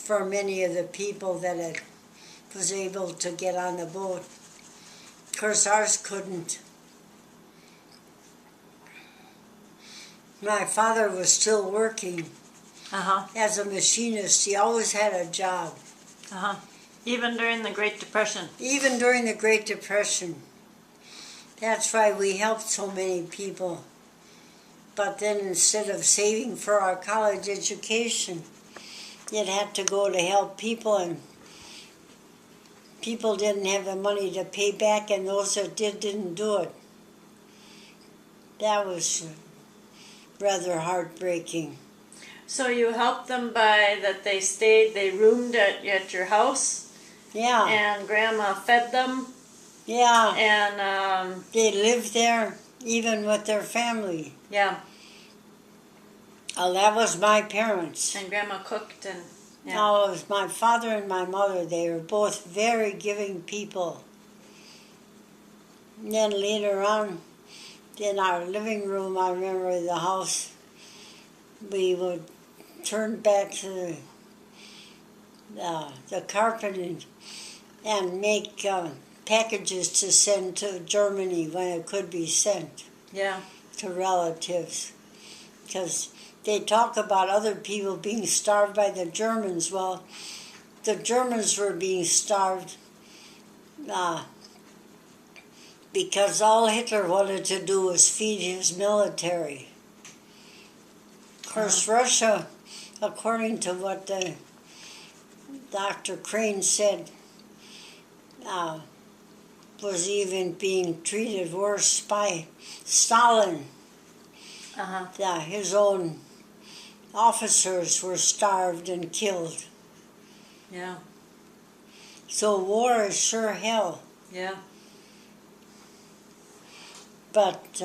for many of the people that was able to get on the boat. Of course, ours couldn't. My father was still working as a machinist. He always had a job. Even during the Great Depression? Even during the Great Depression. That's why we helped so many people. But then instead of saving for our college education, it had to go to help people, and people didn't have the money to pay back, and those that did didn't do it. That was rather heartbreaking. So you helped them by that they roomed at your house? Yeah. And Grandma fed them? Yeah. And they lived there, even with their family. Yeah. Oh, that was my parents. And Grandma cooked and... Yeah. No, it was my father and my mother. They were both very giving people. And then later on, in our living room, I remember the house, we would turn back to the carpeting and make packages to send to Germany when it could be sent. Yeah. To relatives. Because they talk about other people being starved by the Germans. Well, the Germans were being starved because all Hitler wanted to do was feed his military. Of course, Russia, according to what Dr. Crane said, was even being treated worse by Stalin. Yeah, his own officers were starved and killed. Yeah. So war is sure hell. Yeah. But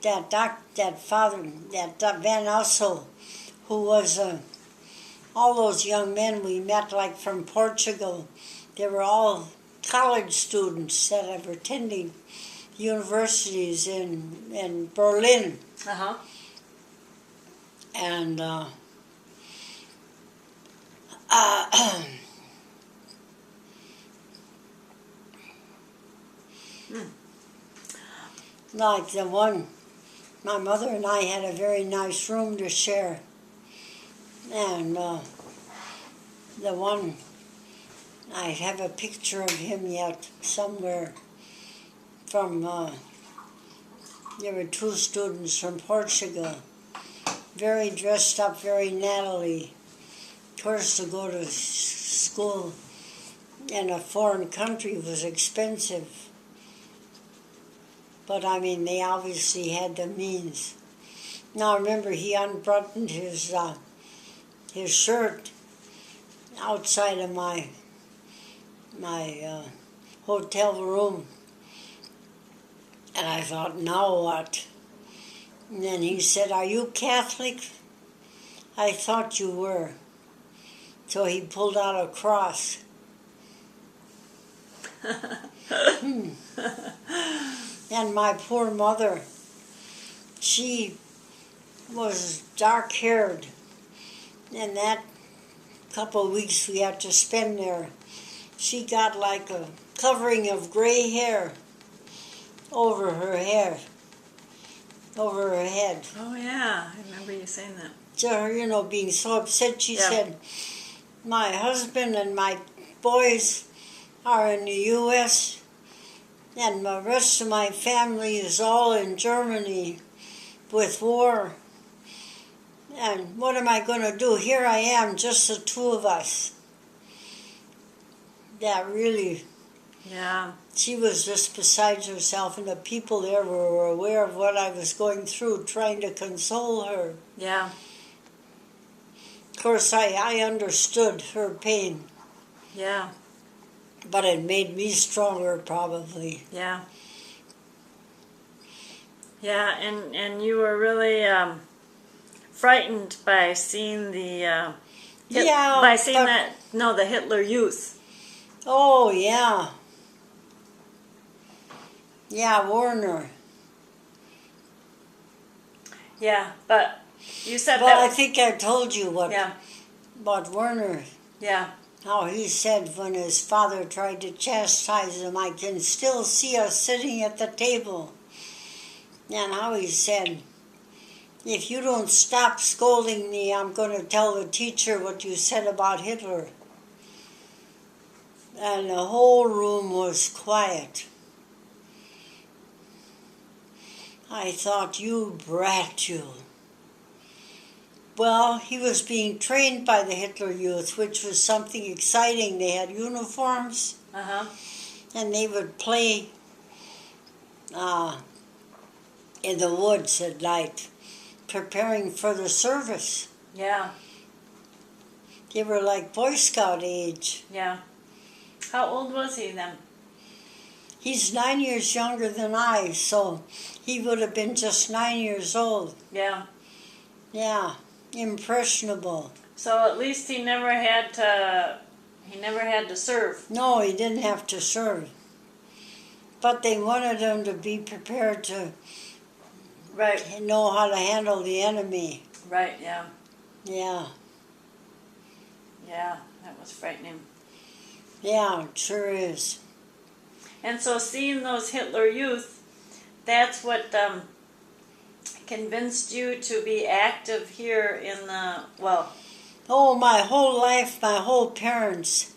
that Van Ussel, who was all those young men we met, like from Portugal, they were all college students that were attending universities in Berlin. And like the one, my mother and I had a very nice room to share. And the one, I have a picture of him yet somewhere from, there were two students from Portugal, very dressed up, very nattily. Of course, to go to school in a foreign country was expensive. But I mean, they obviously had the means. Now remember, he unbuttoned his shirt outside of my hotel room. And I thought, now what? And then he said, "Are you Catholic?" I thought you were. So he pulled out a cross. And my poor mother, she was dark-haired. And that couple of weeks we had to spend there, she got like a covering of gray hair over her head. Oh, yeah. I remember you saying that. So, you know, being so upset, she said, "My husband and my boys are in the U.S., and the rest of my family is all in Germany with war. And what am I going to do? Here I am, just the two of us." That really... Yeah. She was just beside herself, and the people there were aware of what I was going through, trying to console her. Yeah. Of course, I understood her pain. Yeah. But it made me stronger, probably. Yeah. Yeah, and you were really frightened by seeing the... the Hitler Youth. Oh, yeah. Yeah, Warner. Yeah, but you said I think I told you what about Werner. Yeah. How he said when his father tried to chastise him, I can still see us sitting at the table. And how he said, if you don't stop scolding me, I'm going to tell the teacher what you said about Hitler. And the whole room was quiet. I thought, you brat, you. Well, he was being trained by the Hitler Youth, which was something exciting. They had uniforms, and they would play in the woods at night, preparing for the service. Yeah. They were like Boy Scout age. Yeah. How old was he then? He's 9 years younger than I, so he would have been just 9 years old. Yeah. Yeah, impressionable. So at least he never had to serve. No, he didn't have to serve. But they wanted him to be prepared to know how to handle the enemy. Right, yeah. Yeah. Yeah, that was frightening. Yeah, it sure is. And so seeing those Hitler Youth, that's what convinced you to be active here in the, well... Oh, my whole life, my whole parents,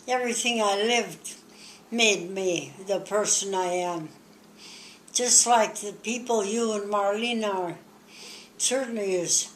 everything I lived made me the person I am. Just like the people you and Marlene are, certainly is